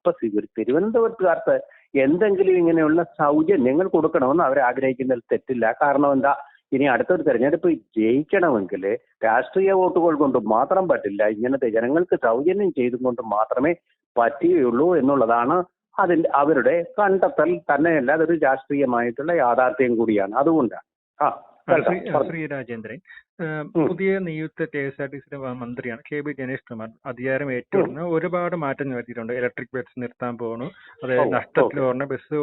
അപ്പൊ തിരുവനന്തപുരത്തുകാർക്ക് എന്തെങ്കിലും ഇങ്ങനെയുള്ള സൗജന്യങ്ങൾ കൊടുക്കണമെന്ന് അവർ ആഗ്രഹിക്കുന്നതിൽ തെറ്റില്ല. കാരണം എന്താ, ഇനി അടുത്തൊരു തെരഞ്ഞെടുപ്പ് ജയിക്കണമെങ്കിൽ രാഷ്ട്രീയ വോട്ടുകൾ കൊണ്ട് മാത്രം പറ്റില്ല. ഇങ്ങനത്തെ ജനങ്ങൾക്ക് സൗജന്യം ചെയ്തും കൊണ്ട് മാത്രമേ പറ്റുകയുള്ളൂ എന്നുള്ളതാണ് അവരുടെ കണ്ടെത്തൽ. തന്നെയല്ല, അതൊരു രാഷ്ട്രീയമായിട്ടുള്ള യാഥാർത്ഥ്യം കൂടിയാണ്. അതുകൊണ്ടാണ്. ശ്രീ രാജേന്ദ്രൻ, പുതിയ നിയുക്ത KSRTC മന്ത്രിയാണ് KB ജനേഷ് കുമാർ. അധികാരം ഏറ്റുവരുന്ന ഒരുപാട് മാറ്റങ്ങൾ വരുത്തിയിട്ടുണ്ട്. ഇലക്ട്രിക് ബസ് നിർത്താൻ പോകണു, അതായത് നഷ്ടത്തിൽ ഓടുന്ന ബസ്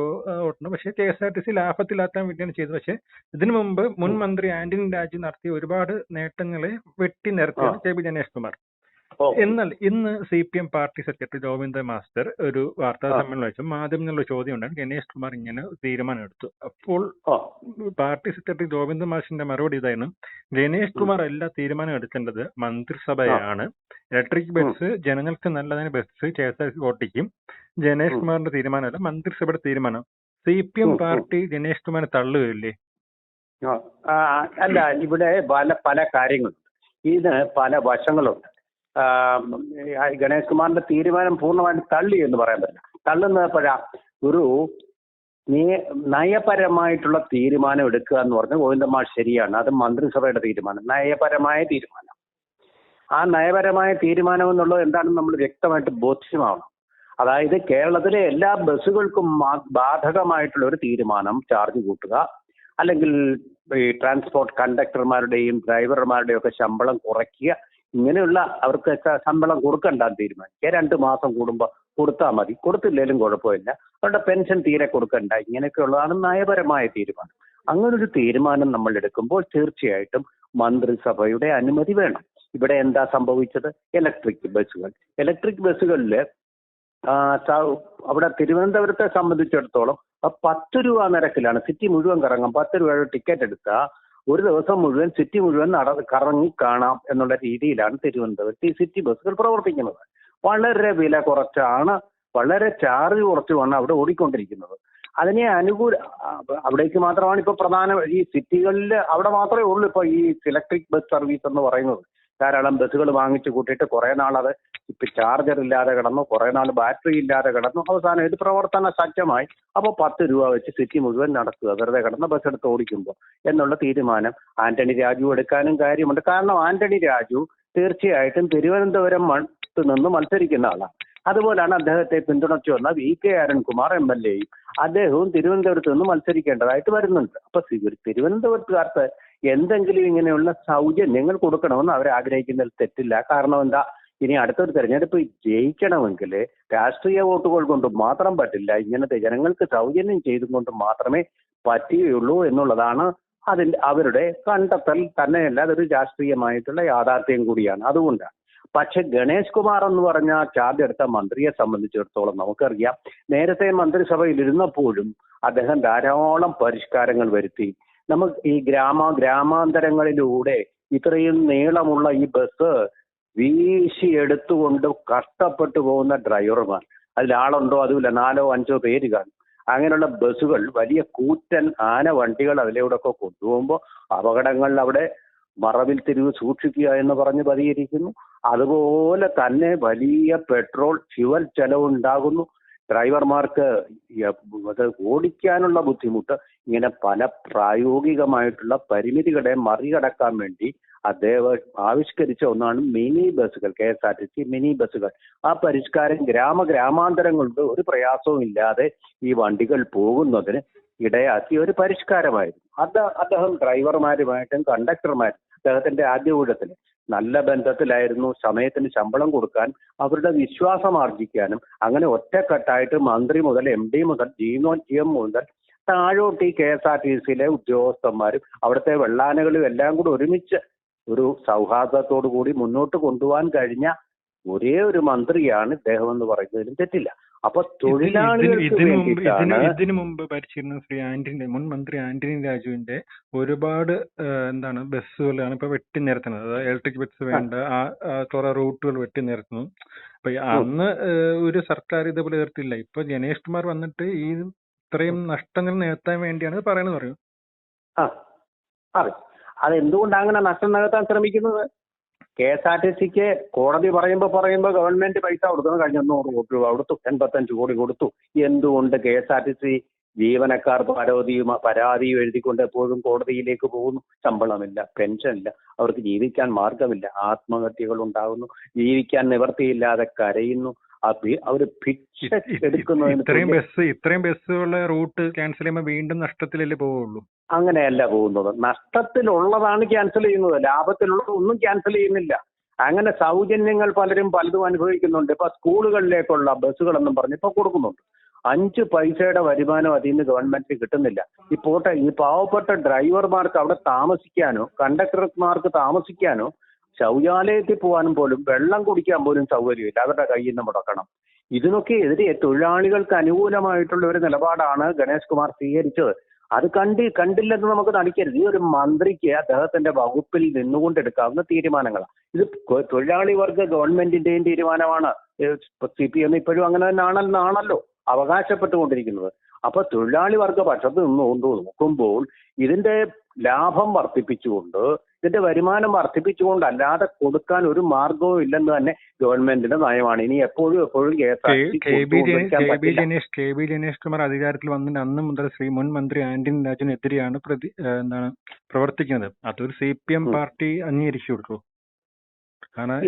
ഓടണം. പക്ഷേ KSRTC ലാഭത്തിലാക്കാൻ വേണ്ടിയാണ് ചെയ്തത്. പക്ഷേ ഇതിനു മുമ്പ് മുൻ മന്ത്രി ആന്റണി രാജു നടത്തിയ ഒരുപാട് നേട്ടങ്ങളെ വെട്ടി നിരത്തിയാണ് KB ജനേഷ് കുമാർ. എന്നാൽ ഇന്ന് CPM party secretary Govinda master ഒരു വാർത്താ സമ്മേളനം വെച്ചു മാധ്യമങ്ങളുടെ ചോദ്യം ഉണ്ടാണ് ഗണേഷ് കുമാർ ഇങ്ങനെ തീരുമാനം എടുത്തു. അപ്പോൾ പാർട്ടി സെക്രട്ടറി ഗോവിന്ദ മാസ്റ്ററിന്റെ മറുപടി ഇതായിരുന്നു: ഗണേഷ് കുമാർ എല്ലാ തീരുമാനം എടുക്കേണ്ടത് മന്ത്രിസഭയാണ്. ഇലക്ട്രിക് ബസ് ജനങ്ങൾക്ക് നല്ലതിന് ബസ് KSRTC ഓട്ടിക്കും. ഗണേഷ് കുമാറിന്റെ തീരുമാനമല്ല, മന്ത്രിസഭയുടെ തീരുമാനം. CPM പാർട്ടി ഗണേഷ് കുമാറിനെ തള്ളുകയില്ലേ? അല്ല, ഇവിടെ പല കാര്യങ്ങളുണ്ട്. ഇതിന് പല വശങ്ങളുണ്ട്. ഗണേഷ് കുമാറിന്റെ തീരുമാനം പൂർണ്ണമായിട്ട് തള്ളി എന്ന് പറയാൻ പറ്റില്ല. തള്ളുന്നത് എപ്പോഴാ? ഒരു നയപരമായിട്ടുള്ള തീരുമാനം എടുക്കുക എന്ന് പറഞ്ഞാൽ ഗോവിന്ദമാർ ശരിയാണ്. അത് മന്ത്രിസഭയുടെ തീരുമാനം, നയപരമായ തീരുമാനം. ആ നയപരമായ തീരുമാനം എന്നുള്ളത് എന്താണെന്ന് നമ്മൾ വ്യക്തമായിട്ട് ബോധ്യമാവണം. അതായത് കേരളത്തിലെ എല്ലാ ബസ്സുകൾക്കും ബാധകമായിട്ടുള്ള ഒരു തീരുമാനം, ചാർജ് കൂട്ടുക, അല്ലെങ്കിൽ ഈ ട്രാൻസ്പോർട്ട് കണ്ടക്ടർമാരുടെയും ഡ്രൈവർമാരുടെയും ഒക്കെ ശമ്പളം കുറയ്ക്കുക, ഇങ്ങനെയുള്ള അവർക്കൊക്കെ ശമ്പളം കൊടുക്കണ്ടെന്ന് തീരുമാനിക്കുക. 2 മാസം കൂടുമ്പോൾ കൊടുത്താൽ മതി, കൊടുത്തില്ലേലും കുഴപ്പമില്ല. അവരുടെ പെൻഷൻ തീരെ കൊടുക്കണ്ട, ഇങ്ങനെയൊക്കെയുള്ളതാണ് നയപരമായ തീരുമാനം. അങ്ങനൊരു തീരുമാനം നമ്മൾ എടുക്കുമ്പോൾ തീർച്ചയായിട്ടും മന്ത്രിസഭയുടെ അനുമതി വേണം. ഇവിടെ എന്താ സംഭവിച്ചത്? ഇലക്ട്രിക് ബസ്സുകളിൽ അവിടെ തിരുവനന്തപുരത്തെ സംബന്ധിച്ചിടത്തോളം 10 രൂപ നിരക്കിലാണ് സിറ്റി മുഴുവൻ കറങ്ങാം. 10 രൂപയുടെ ടിക്കറ്റ് എടുത്താൽ ഒരു ദിവസം മുഴുവൻ സിറ്റി മുഴുവൻ കറങ്ങി കാണാം എന്നുള്ള രീതിയിലാണ് തിരുവനന്തപുരത്ത് ഈ സിറ്റി ബസ്സുകൾ പ്രവർത്തിക്കുന്നത്. വളരെ വില കുറച്ചാണ്, വളരെ ചാർജ് കുറച്ചുമാണ് അവിടെ ഓടിക്കൊണ്ടിരിക്കുന്നത്. അതിനെ അവിടേക്ക് മാത്രമാണ് ഇപ്പൊ പ്രധാന ഈ സിറ്റികളിൽ അവിടെ മാത്രമേ ഉള്ളൂ ഇപ്പൊ ഈ ഇലക്ട്രിക് ബസ് സർവീസ് എന്ന് പറയുന്നത്. ധാരാളം ബസ്സുകൾ വാങ്ങിച്ചു കൂട്ടിയിട്ട് കുറെ നാൾ അത് ഇപ്പൊ ചാർജർ ഇല്ലാതെ കിടന്നു, കുറെ നാൾ ബാറ്ററി ഇല്ലാതെ കിടന്നു, അവസാനം ഇത് പ്രവർത്തന സജ്ജമായി. അപ്പോൾ 10 രൂപ വെച്ച് സിറ്റി മുഴുവൻ നടക്കുക, വെറുതെ കിടന്ന ബസ് എടുത്ത് ഓടിക്കുമ്പോൾ എന്നുള്ള തീരുമാനം ആന്റണി രാജു എടുക്കാനും കാര്യമുണ്ട്. കാരണം ആന്റണി രാജു തീർച്ചയായിട്ടും തിരുവനന്തപുരം നിന്ന് മത്സരിക്കുന്ന ആളാണ്. അതുപോലെയാണ് അദ്ദേഹത്തെ പിന്തുണച്ചു വന്ന VK അരുൺകുമാർ MLA-യും അദ്ദേഹവും തിരുവനന്തപുരത്ത് നിന്ന് മത്സരിക്കേണ്ടതായിട്ട് വരുന്നുണ്ട്. അപ്പൊ തിരുവനന്തപുരത്തുകാർക്ക് എന്തെങ്കിലും ഇങ്ങനെയുള്ള സൗജന്യങ്ങൾ കൊടുക്കണമെന്ന് അവർ ആഗ്രഹിക്കുന്നതിൽ തെറ്റില്ല. കാരണം എന്താ, ഇനി അടുത്തൊരു തെരഞ്ഞെടുപ്പ് ജയിക്കണമെങ്കിൽ രാഷ്ട്രീയ വോട്ടുകൾ കൊണ്ട് മാത്രം പറ്റില്ല. ഇങ്ങനത്തെ ജനങ്ങൾക്ക് സൗജന്യം ചെയ്തും കൊണ്ട് മാത്രമേ പറ്റുകയുള്ളൂ എന്നുള്ളതാണ് അവരുടെ കണ്ടെത്തൽ. തന്നെയല്ല, അതൊരു രാഷ്ട്രീയമായിട്ടുള്ള യാഥാർത്ഥ്യം കൂടിയാണ്. അതുകൊണ്ടാണ്. പക്ഷെ ഗണേഷ് കുമാർ എന്ന് പറഞ്ഞ ചാർജ് എടുത്ത മന്ത്രിയെ സംബന്ധിച്ചിടത്തോളം നമുക്കറിയാം, നേരത്തെ മന്ത്രിസഭയിൽ ഇരുന്നപ്പോഴും അദ്ദേഹം ധാരാളം പരിഷ്കാരങ്ങൾ വരുത്തി. നമുക്ക് ഈ ഗ്രാമാന്തരങ്ങളിലൂടെ ഇത്രയും നീളമുള്ള ഈ ബസ് വീശി എടുത്തുകൊണ്ട് കഷ്ടപ്പെട്ടു പോകുന്ന ഡ്രൈവർമാർ, അതിലാളുണ്ടോ അതുമില്ല, 4-5 പേര് കാണും. അങ്ങനെയുള്ള ബസ്സുകൾ, വലിയ കൂറ്റൻ ആന വണ്ടികൾ അതിലൂടെ ഒക്കെ കൊണ്ടുപോകുമ്പോൾ അപകടങ്ങൾ അവിടെ മറവിൽ തിരിവ് സൂക്ഷിക്കുക എന്ന് പറഞ്ഞ് പതിയിരിക്കുന്നു. അതുപോലെ തന്നെ വലിയ പെട്രോൾ ഫ്യുവൽ ചെലവുണ്ടാകുന്നു. ഡ്രൈവർമാർക്ക് അത് ഓടിക്കാനുള്ള ബുദ്ധിമുട്ട്. ഇങ്ങനെ പല പ്രായോഗികമായിട്ടുള്ള പരിമിതികളെ മറികടക്കാൻ വേണ്ടി അദ്ദേഹം ആവിഷ്കരിച്ച ഒന്നാണ് മിനി ബസ്സുകൾ, KSRTC മിനി ബസ്സുകൾ. ആ പരിഷ്കാരം ഗ്രാമാന്തരങ്ങളുടെ ഒരു പ്രയാസവും ഇല്ലാതെ ഈ വണ്ടികൾ പോകുന്നതിന് ഇടയാക്കിയ ഒരു പരിഷ്കാരമായിരുന്നു. അദ്ദേഹം ഡ്രൈവർമാരുമായിട്ടും കണ്ടക്ടർമാരും അദ്ദേഹത്തിന്റെ ആദ്യ ഊഴത്തിൽ നല്ല ബന്ധത്തിലായിരുന്നു. സമയത്തിന് ശമ്പളം കൊടുക്കാൻ, അവരുടെ വിശ്വാസം ആർജിക്കാനും അങ്ങനെ ഒറ്റക്കെട്ടായിട്ട് മന്ത്രി മുതൽ MD മുതൽ GM മുതൽ താഴോട്ട് ഈ KSRTCയിലെ ഉദ്യോഗസ്ഥന്മാരും അവിടുത്തെ വെള്ളാനകളും എല്ലാം കൂടി ഒരുമിച്ച് ഒരു സൗഹാർദ്ദത്തോടു കൂടി മുന്നോട്ട് കൊണ്ടുപോകാൻ കഴിഞ്ഞ ഒരേ ഒരു മന്ത്രിയാണ് ഇദ്ദേഹം എന്ന് പറയുന്നതിലും തെറ്റില്ല. അപ്പൊ ഇതിനു മുമ്പ് ഭരിച്ചിരുന്ന മുൻ മന്ത്രി ആന്റണി രാജുവിന്റെ ഒരുപാട് ബസ്സുകളാണ് ഇപ്പൊ വെട്ടി നിരത്തുന്നത്. അതായത് ഇലക്ട്രിക് ബസ് വേണ്ട കുറെ റൂട്ടുകൾ വെട്ടി നിരത്തുന്നു. അപ്പൊ അന്ന് ഒരു സർക്കാർ ഇതേപോലെ നിർത്തില്ല. ഇപ്പൊ ഗണേഷ് കുമാർ വന്നിട്ട് ഈ ഇത്രയും നഷ്ടങ്ങൾ നികത്താൻ വേണ്ടിയാണ് പറയുന്നത് പറയും. അതെന്തുകൊണ്ടാണ് അങ്ങനെ നഷ്ടം നികത്താൻ ശ്രമിക്കുന്നത്? KSRTCക്ക് കോടതി പറയുമ്പോ ഗവൺമെന്റ് പൈസ കൊടുക്കുന്നു. കഴിഞ്ഞ 100 കോടി രൂപ കൊടുത്തു, 85 കോടി കൊടുത്തു. എന്തുകൊണ്ട് KSRTC ജീവനക്കാർ പരാതി എഴുതിക്കൊണ്ട് എപ്പോഴും കോടതിയിലേക്ക് പോകുന്നു? ശമ്പളമില്ല, പെൻഷനില്ല, അവർക്ക് ജീവിക്കാൻ മാർഗമില്ല, ആത്മഹത്യകൾ ഉണ്ടാകുന്നു, ജീവിക്കാൻ നിവൃത്തിയില്ലാതെ കരയുന്നു, അവര് ഭിക്ഷ എടുക്കുന്നതിന്. ഇത്രയും ബസ്സുള്ള റൂട്ട് ക്യാൻസൽ ചെയ്യുമ്പോൾ വീണ്ടും നഷ്ടത്തിലല്ലേ പോവുള്ളൂ? അങ്ങനെയല്ല പോകുന്നത്. നഷ്ടത്തിലുള്ളതാണ് ക്യാൻസൽ ചെയ്യുന്നത്, ലാഭത്തിലുള്ളത് ഒന്നും ക്യാൻസൽ ചെയ്യുന്നില്ല. അങ്ങനെ സൗജന്യങ്ങൾ പലതും അനുഭവിക്കുന്നുണ്ട്. ഇപ്പൊ സ്കൂളുകളിലേക്കുള്ള ബസ്സുകളെന്നും പറഞ്ഞ് ഇപ്പൊ കൊടുക്കുന്നുണ്ട്. 5 പൈസയുടെ വരുമാനം അതിൽ നിന്ന് ഗവൺമെന്റിന് കിട്ടുന്നില്ല. ഈ പാവപ്പെട്ട ഡ്രൈവർമാർക്ക് അവിടെ താമസിക്കാനോ കണ്ടക്ടർമാർക്ക് താമസിക്കാനോ ശൗചാലയത്തിൽ പോകാനും പോലും വെള്ളം കുടിക്കാൻ പോലും സൗകര്യമില്ല. അവരുടെ കയ്യിൽ നിന്ന് മുടക്കണം. ഇതിനൊക്കെ എതിരെ തൊഴിലാളികൾക്ക് അനുകൂലമായിട്ടുള്ള ഒരു നിലപാടാണ് ഗണേഷ് കുമാർ സ്വീകരിച്ചത്. അത് കണ്ടില്ലെന്ന് നമുക്ക് നടിക്കരുത്. ഈ ഒരു മന്ത്രിക്ക് അദ്ദേഹത്തിന്റെ വകുപ്പിൽ നിന്നുകൊണ്ട് എടുക്കാവുന്ന തീരുമാനങ്ങളാണ് ഇത്. തൊഴിലാളി വർഗ ഗവൺമെന്റിന്റെയും തീരുമാനമാണ്. CPM ഇപ്പോഴും അങ്ങനെ തന്നെയാണല്ലോ അവകാശപ്പെട്ടുകൊണ്ടിരിക്കുന്നത്. അപ്പൊ തൊഴിലാളി വർഗ പക്ഷത്ത് നിന്നുകൊണ്ട് നോക്കുമ്പോൾ ഇതിന്റെ ലാഭം വർദ്ധിപ്പിച്ചുകൊണ്ട്, ഇതിന്റെ വരുമാനം വർദ്ധിപ്പിച്ചുകൊണ്ട് അല്ലാതെ കൊടുക്കാൻ ഒരു മാർഗവും ഇല്ലെന്ന് തന്നെ ഗവൺമെന്റിന്റെ നയമാണ്. ഇനി എപ്പോഴും കെ ബി ജനേഷ് കുമാർ അധികാരത്തിൽ വന്നതിന് അന്ന് മുതൽ മുൻ മന്ത്രി ആന്റണി രാജുവിനെതിരെയാണ് പ്രവർത്തിക്കുന്നത്. അതൊരു CPM പാർട്ടി അംഗീകരിച്ചു കൊടുക്കൂ. കാരണം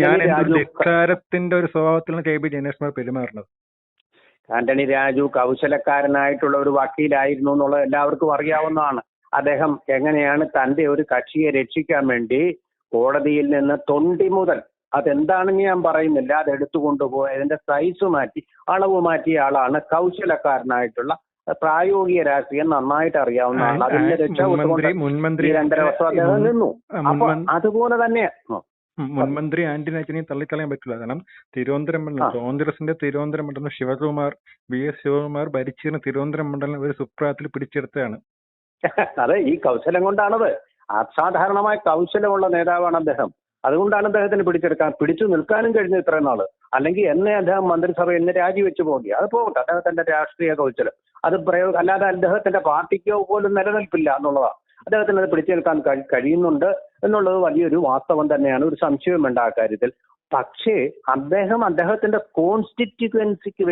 ഞാൻ ധിക്കാരത്തിന്റെ ഒരു സ്വഭാവത്തിലാണ് കെ ബി ജനേഷ് കുമാർ പെരുമാറുന്നത്. ആന്റണി രാജു കൗശലക്കാരനായിട്ടുള്ള ഒരു വക്കീലായിരുന്നു എന്നുള്ളത് എല്ലാവർക്കും അറിയാവുന്നതാണ്. അദ്ദേഹം എങ്ങനെയാണ് തന്റെ ഒരു കക്ഷിയെ രക്ഷിക്കാൻ വേണ്ടി കോടതിയിൽ നിന്ന് തൊണ്ടി മുതൽ, അതെന്താണെന്ന് ഞാൻ പറയുന്നില്ല, അത് എടുത്തുകൊണ്ടുപോയി അതിന്റെ സൈസ് മാറ്റി അളവ് മാറ്റിയ ആളാണ്. കൗശലക്കാരനായിട്ടുള്ള പ്രായോഗിക രാഷ്ട്രീയം നന്നായിട്ട് അറിയാവുന്ന ആൾ. അതിന്റെ രക്ഷപ്പെട്ടുകൊണ്ട് 2.5 വർഷം അദ്ദേഹം നിന്നു. അപ്പൊ അതുപോലെ തന്നെ മുൻമന്ത്രി ആന്റണി രാജുവിനെ തള്ളിക്കളയാൻ പറ്റില്ല. കാരണം തിരുവനന്തപുരം മണ്ഡലം, കോൺഗ്രസിന്റെ തിരുവനന്തപുരം മണ്ഡലം VS ശിവകുമാർ ഭരിച്ചിരുന്ന തിരുവനന്തപുരം മണ്ഡലം ഒരു സുപ്രഭാതത്തിൽ പിടിച്ചെടുത്തതാണ്. അതെ, ഈ കൗശലം കൊണ്ടാണത്. അസാധാരണമായ കൗശലമുള്ള നേതാവാണ് അദ്ദേഹം. അതുകൊണ്ടാണ് അദ്ദേഹത്തിന് പിടിച്ചു നിൽക്കാനും കഴിഞ്ഞത് ഇത്രയും നാള്. അല്ലെങ്കിൽ എന്നെ അദ്ദേഹം മന്ത്രിസഭ രാജിവെച്ച് പോകി, അത് പോകട്ടെ, അദ്ദേഹത്തിന്റെ രാഷ്ട്രീയ കൗശലം അത് അല്ലാതെ അദ്ദേഹത്തിന്റെ പാർട്ടിക്കോ പോലും നിലനിൽപ്പില്ല എന്നുള്ളതാണ്. അദ്ദേഹത്തിന് അത് പിടിച്ചു നിൽക്കാൻ കഴിയുന്നുണ്ട് എന്നുള്ളത് വലിയൊരു വാസ്തവം തന്നെയാണ്, ഒരു സംശയവും വേണ്ട ആ കാര്യത്തിൽ. പക്ഷേ അദ്ദേഹത്തിന്റെ കോൺസ്റ്റിറ്റ്യുവൻസിക്ക്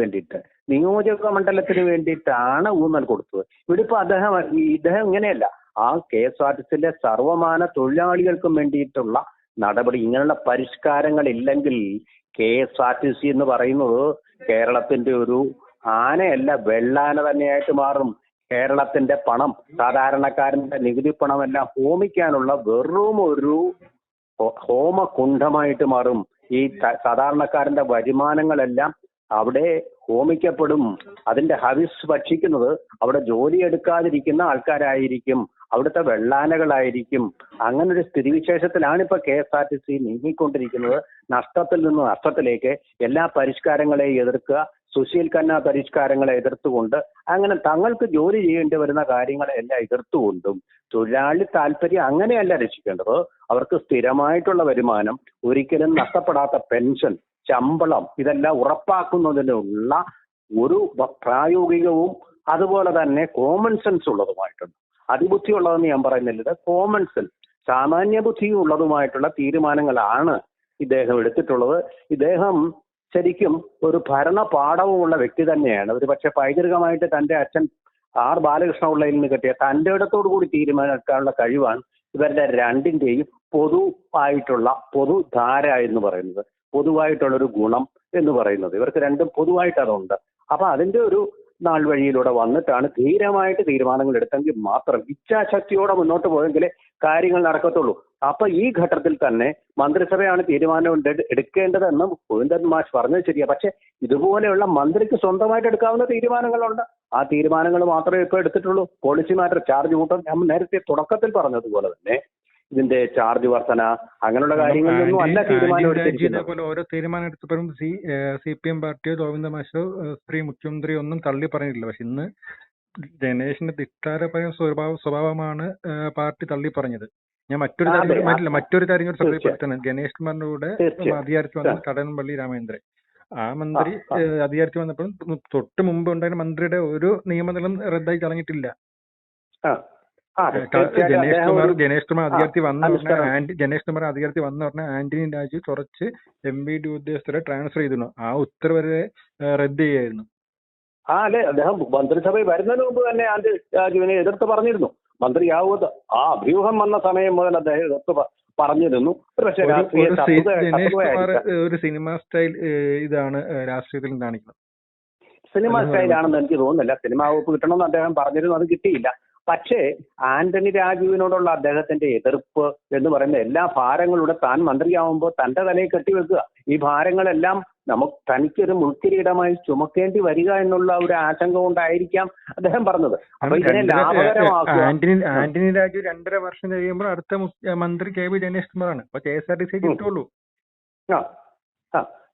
വേണ്ടിയിട്ട് നിയോജക മണ്ഡലത്തിന് വേണ്ടിയിട്ടാണ് ഊന്നൽ കൊടുത്തത്. ഇവിടെ ഇപ്പൊ ഇദ്ദേഹം ഇങ്ങനെയല്ല. ആ KSRTCയിലെ സർവമാന തൊഴിലാളികൾക്കും വേണ്ടിയിട്ടുള്ള നടപടി, ഇങ്ങനെയുള്ള പരിഷ്കാരങ്ങൾ ഇല്ലെങ്കിൽ KSRTC എന്ന് പറയുന്നത് കേരളത്തിന്റെ ഒരു ആനയല്ല, വെള്ളാന തന്നെയായിട്ട് മാറും. കേരളത്തിന്റെ പണം, സാധാരണക്കാരന്റെ നികുതി പണമെല്ലാം ഹോമിക്കാനുള്ള വെറും ഒരു ഹോമകുണ്ഡമായിട്ട് മാറും. ഈ സാധാരണക്കാരന്റെ വരുമാനങ്ങളെല്ലാം അവിടെ ഹോമിക്കപ്പെടും. അതിന്റെ ഹവിസ് ഭക്ഷിക്കുന്നത് അവിടെ ജോലി എടുക്കാതിരിക്കുന്ന ആൾക്കാരായിരിക്കും, അവിടുത്തെ വെള്ളാനകളായിരിക്കും. അങ്ങനെ ഒരു സ്ഥിതിവിശേഷത്തിലാണ് ഇപ്പൊ KSRTC നീങ്ങിക്കൊണ്ടിരിക്കുന്നത്. നഷ്ടത്തിൽ നിന്ന് നഷ്ടത്തിലേക്ക്. എല്ലാ പരിഷ്കാരങ്ങളെയും എതിർക്കുക, സുശീൽ ഖന്ന പരിഷ്കാരങ്ങളെ എതിർത്തുകൊണ്ട്, അങ്ങനെ തങ്ങൾക്ക് ജോലി ചെയ്യേണ്ടി വരുന്ന കാര്യങ്ങളെ എല്ലാം എതിർത്തുകൊണ്ടും തൊഴിലാളി താല്പര്യം അങ്ങനെയല്ല രക്ഷിക്കേണ്ടത്. അവർക്ക് സ്ഥിരമായിട്ടുള്ള വരുമാനം, ഒരിക്കലും നഷ്ടപ്പെടാത്ത പെൻഷൻ, ശമ്പളം, ഇതെല്ലാം ഉറപ്പാക്കുന്നതിനുള്ള ഒരു പ്രായോഗികവും അതുപോലെ തന്നെ കോമൺ സെൻസ് ഉള്ളതുമായിട്ടുണ്ട്. അതിബുദ്ധി ഉള്ളതെന്ന് ഞാൻ പറയുന്നില്ല, ഇത് കോമൺ സെൻസ്, സാമാന്യ ബുദ്ധിയും ഉള്ളതുമായിട്ടുള്ള തീരുമാനങ്ങളാണ് ഇദ്ദേഹം എടുത്തിട്ടുള്ളത്. ഇദ്ദേഹം ശരിക്കും ഒരു ഭരണ പാഠവുമുള്ള വ്യക്തി തന്നെയാണ്. ഒരു പക്ഷെ പൈതൃകമായിട്ട് തന്റെ അച്ഛൻ R ബാലകൃഷ്ണപിള്ളയിൽ നിന്ന് കിട്ടിയ തന്റെ ഇടത്തോടു കൂടി തീരുമാനമെടുക്കാനുള്ള കഴിവാണ് ഇവരുടെ രണ്ടിന്റെയും പൊതുധാര എന്ന് പറയുന്നത്, പൊതുവായിട്ടുള്ളൊരു ഗുണം എന്ന് പറയുന്നത്. ഇവർക്ക് രണ്ടും പൊതുവായിട്ട് അതുണ്ട്. അപ്പൊ അതിന്റെ ഒരു നാൾ വഴിയിലൂടെ വന്നിട്ടാണ് ധീരമായിട്ട് തീരുമാനങ്ങൾ എടുത്തെങ്കിൽ മാത്രം, ഇച്ഛാശക്തിയോടെ മുന്നോട്ട് പോയെങ്കിലേ കാര്യങ്ങൾ നടക്കത്തുള്ളൂ. അപ്പൊ ഈ ഘട്ടത്തിൽ തന്നെ മന്ത്രിസഭയാണ് തീരുമാനം എടുക്കേണ്ടതെന്ന് ഗോവിന്ദൻ മാഷ് പറഞ്ഞത് ശരിയാ. പക്ഷെ ഇതുപോലെയുള്ള മന്ത്രിക്ക് സ്വന്തമായിട്ട് എടുക്കാവുന്ന തീരുമാനങ്ങളുണ്ട്. ആ തീരുമാനങ്ങൾ മാത്രമേ ഇപ്പോൾ എടുത്തിട്ടുള്ളൂ. പോളിസി മാറ്റർ, ചാർജ് കൂട്ടം, ഞാൻ നേരത്തെ തുടക്കത്തിൽ പറഞ്ഞതുപോലെ തന്നെ ഇതിന്റെ ചാർജ് വർധന, അങ്ങനെയുള്ള കാര്യങ്ങളിലൊന്നും അല്ല തീരുമാനം എടുത്തിരിക്കുന്നത്. ഓരോ തീരുമാനം എടുത്തപ്പോഴും CPM പാർട്ടിയോ ഗോവിന്ദ മാഷോ ശ്രീ മുഖ്യമന്ത്രി ഒന്നും തള്ളി പറഞ്ഞിട്ടില്ല. പക്ഷെ ഇന്ന് ജനേഷിന്റെ ധിക്കാരപര സ്വഭാവമാണ് പാർട്ടി തള്ളി പറഞ്ഞത്. ഞാൻ മറ്റൊരു കാര്യം കൂടി ശ്രദ്ധപ്പെടുത്തണം. ഗണേഷ് കുമാറിന്റെ കൂടെ അധികാരത്തിൽ വന്ന കടകംപള്ളി രാമചന്ദ്രൻ, ആ മന്ത്രി അധികാരത്തിൽ വന്നപ്പോൾ തൊട്ട് മുമ്പ് ഉണ്ടായിരുന്ന മന്ത്രിയുടെ ഒരു നിയമനങ്ങളും റദ്ദായി കളഞ്ഞിട്ടില്ല. ഗണേഷ് കുമാർ അധികാരത്തിൽ വന്ന ഉടനെ ആന്റണി രാജു കുറച്ച് MVD ഉദ്യോഗസ്ഥരെ ട്രാൻസ്ഫർ ചെയ്തിരുന്നു. ആ ഉത്തരവ് റദ്ദ് ചെയ്യായിരുന്നു. അല്ലെ, അദ്ദേഹം മന്ത്രിസഭയിൽ വരുന്നതിന് മുമ്പ് തന്നെ ആന്റണി രാജുവിനെ എതിർത്ത് പറഞ്ഞിരുന്നു. മന്ത്രിയാവുന്നത് ആ അഭ്യൂഹം വന്ന സമയം മുതൽ അദ്ദേഹം എതിർത്ത് പറഞ്ഞിരുന്നു. പക്ഷേ ഒരു സിനിമ സ്റ്റൈൽ ഇതാണ് രാഷ്ട്രീയത്തിൽ കാണിക്കുന്നത്. സിനിമ സ്റ്റൈലാണെന്ന് എനിക്ക് തോന്നുന്നില്ല. സിനിമാ വകുപ്പ് കിട്ടണമെന്ന് അദ്ദേഹം പറഞ്ഞിരുന്നു, അത് കിട്ടിയില്ല. പക്ഷേ ആന്റണി രാജുവിനോടുള്ള അദ്ദേഹത്തിന്റെ എതിർപ്പ് എന്ന് പറയുന്ന എല്ലാ ഭാരങ്ങളുടെ താൻ മന്ത്രിയാവുമ്പോൾ തന്റെ തലയിൽ കെട്ടിവെക്കുക. ഈ ഭാരങ്ങളെല്ലാം തനിക്കൊരു മുൾക്കിരീടമായി ചുമക്കേണ്ടി വരിക എന്നുള്ള ഒരു ആശങ്ക കൊണ്ടായിരിക്കാം അദ്ദേഹം പറഞ്ഞത്. അപ്പൊ ഇതിനെ ലാഭകരമാക്കുക. ആന്റണി രാജു 2.5 വർഷം കഴിയുമ്പോൾ അടുത്ത മന്ത്രി KB ജനേഷ് കുമാറാണ്. അപ്പൊ KSRTC കിട്ടുള്ളൂ.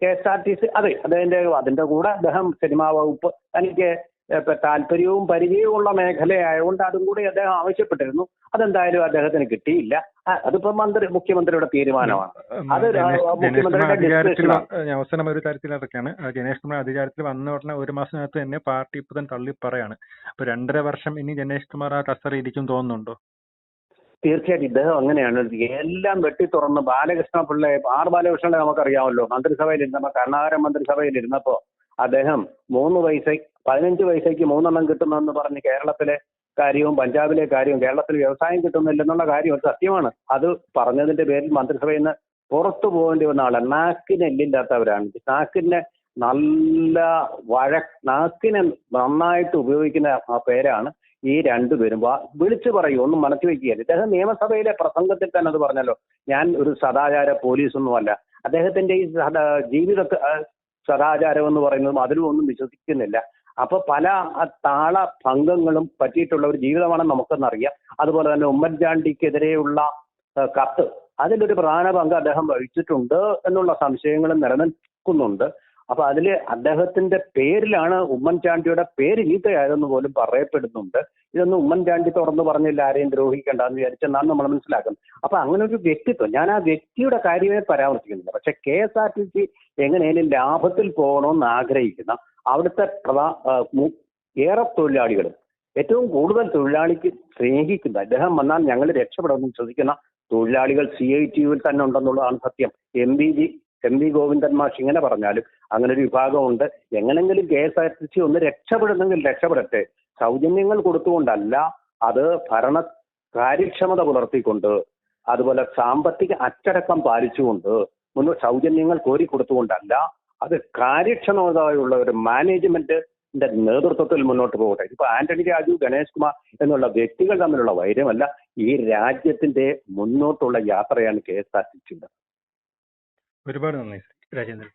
KSRTC അതെ, അതിന്റെ കൂടെ അദ്ദേഹം സിനിമാ വകുപ്പ് തനിക്ക് താല്പര്യവും പരിചയവും ഉള്ള മേഖലയായതുകൊണ്ട് അതും കൂടി അദ്ദേഹം ആവശ്യപ്പെട്ടിരുന്നു. അതെന്തായാലും അദ്ദേഹത്തിന് കിട്ടിയില്ല. അതിപ്പോ മുഖ്യമന്ത്രിയുടെ തീരുമാനമാണ്. അത് അവസാനം ഒരു കാര്യത്തിൽ അതൊക്കെയാണ്. ജനേഷ് കുമാർ അധികാരത്തിൽ വന്ന ഉടനെ 1 മാസത്തിനകത്ത് തന്നെ പാർട്ടി ഇപ്പൊ തന്നെ തള്ളി പറയാണ്. അപ്പൊ 2.5 വർഷം ഇനി ജനേഷ് കുമാർ ആ കസറി ഇരിക്കും തോന്നുന്നുണ്ടോ? തീർച്ചയായിട്ടും ഇദ്ദേഹം അങ്ങനെയാണ്. എല്ലാം വെട്ടി തുറന്ന് ബാലകൃഷ്ണ പിള്ളയെ ബാലകൃഷ്ണനെ നമുക്കറിയാമല്ലോ. മന്ത്രിസഭയിലിരുന്നപ്പോ, കരുണാകരൻ മന്ത്രിസഭയിലിരുന്നപ്പോ അദ്ദേഹം 15 പൈസയ്ക്ക് 3 എണ്ണം കിട്ടുന്നെന്ന് പറഞ്ഞ് കേരളത്തിലെ കാര്യവും പഞ്ചാബിലെ കാര്യവും കേരളത്തിൽ വ്യവസായം കിട്ടുന്നില്ലെന്നുള്ള കാര്യം ഒരു സത്യമാണ്. അത് പറഞ്ഞതിന്റെ പേരിൽ മന്ത്രിസഭയിൽ നിന്ന് പുറത്തു പോകേണ്ടി വന്ന ആളാണ്. നാക്കിന് എല്ലില്ലാത്തവരാണ്. നാക്കിനെ നാക്കിനെ നന്നായിട്ട് ഉപയോഗിക്കുന്ന ആ പേരാണ് ഈ രണ്ടുപേരും. വിളിച്ചു പറയൂ, ഒന്നും മനസ്സിൽ വയ്ക്കുകയല്ല. ഇദ്ദേഹം നിയമസഭയിലെ പ്രസംഗത്തിൽ തന്നെ അത് പറഞ്ഞല്ലോ, ഞാൻ ഒരു സദാചാര പോലീസൊന്നുമല്ല. അദ്ദേഹത്തിന്റെ ഈ ജീവിത സദാചാരം എന്ന് പറയുന്നതും അതിലും ഒന്നും വിശ്വസിക്കുന്നില്ല. അപ്പൊ പല താള ഭംഗങ്ങളും പറ്റിയിട്ടുള്ള ഒരു ജീവിതമാണെന്ന് നമുക്കെന്നറിയാം. അതുപോലെ തന്നെ ഉമ്മൻചാണ്ടിക്കെതിരെയുള്ള കത്ത്, അതിലൊരു പ്രധാന പങ്ക് അദ്ദേഹം വഹിച്ചിട്ടുണ്ട് എന്നുള്ള സംശയങ്ങളും നിലനിൽക്കുന്നുണ്ട്. അപ്പൊ അതില് അദ്ദേഹത്തിന്റെ പേരിലാണ് ഉമ്മൻചാണ്ടിയുടെ പേര് ചീത്തയായതെന്ന് പോലും പറയപ്പെടുന്നുണ്ട്. ഇതൊന്നും ഉമ്മൻചാണ്ടി തുറന്നു പറഞ്ഞില്ല, ആരെയും ദ്രോഹിക്കേണ്ടെന്ന് വിചാരിച്ചെന്നാണ് നമ്മൾ മനസ്സിലാക്കുന്നത്. അപ്പൊ അങ്ങനെ ഒരു വ്യക്തിത്വം, ഞാൻ ആ വ്യക്തിയുടെ കാര്യമേ പരാമർശിക്കുന്നില്ല. പക്ഷെ KSRTC എങ്ങനെയും ലാഭത്തിൽ പോകണമെന്ന് ആഗ്രഹിക്കുന്ന അവിടുത്തെ ഏറെ തൊഴിലാളികളും ഏറ്റവും കൂടുതൽ തൊഴിലാളിക്ക് സ്നേഹിക്കുന്ന, അദ്ദേഹം വന്നാൽ ഞങ്ങൾ രക്ഷപ്പെടുമെന്ന് വിശ്വസിക്കുന്ന തൊഴിലാളികൾ CITUവിൽ തന്നെ ഉണ്ടെന്നുള്ളതാണ് സത്യം. MV ഗോവിന്ദൻ മാഷ് ഇങ്ങനെ പറഞ്ഞാലും അങ്ങനെ ഒരു വിഭാഗമുണ്ട്. എങ്ങനെങ്കിലും KSRTC ഒന്ന് രക്ഷപ്പെടുന്നെങ്കിൽ രക്ഷപ്പെടട്ടെ. സൗജന്യങ്ങൾ കൊടുത്തുകൊണ്ടല്ല, അത് ഭരണ കാര്യക്ഷമത പുലർത്തിക്കൊണ്ട്, അതുപോലെ സാമ്പത്തിക അച്ചടക്കം പാലിച്ചുകൊണ്ട്, സൗജന്യങ്ങൾ കോരിക്കൊടുത്തുകൊണ്ടല്ല, അത് കാര്യക്ഷമതയുള്ള ഒരു മാനേജ്മെന്റിന്റെ നേതൃത്വത്തിൽ മുന്നോട്ട് പോകട്ടെ. ഇപ്പൊ ആന്റണി രാജു, ഗണേഷ് കുമാർ എന്നുള്ള വ്യക്തികൾ തമ്മിലുള്ള വൈരമല്ല, ഈ രാജ്യത്തിന്റെ മുന്നോട്ടുള്ള യാത്രയാണ് KSRTC. ഒരുപാട് നന്ദി രാജേന്ദ്രൻ.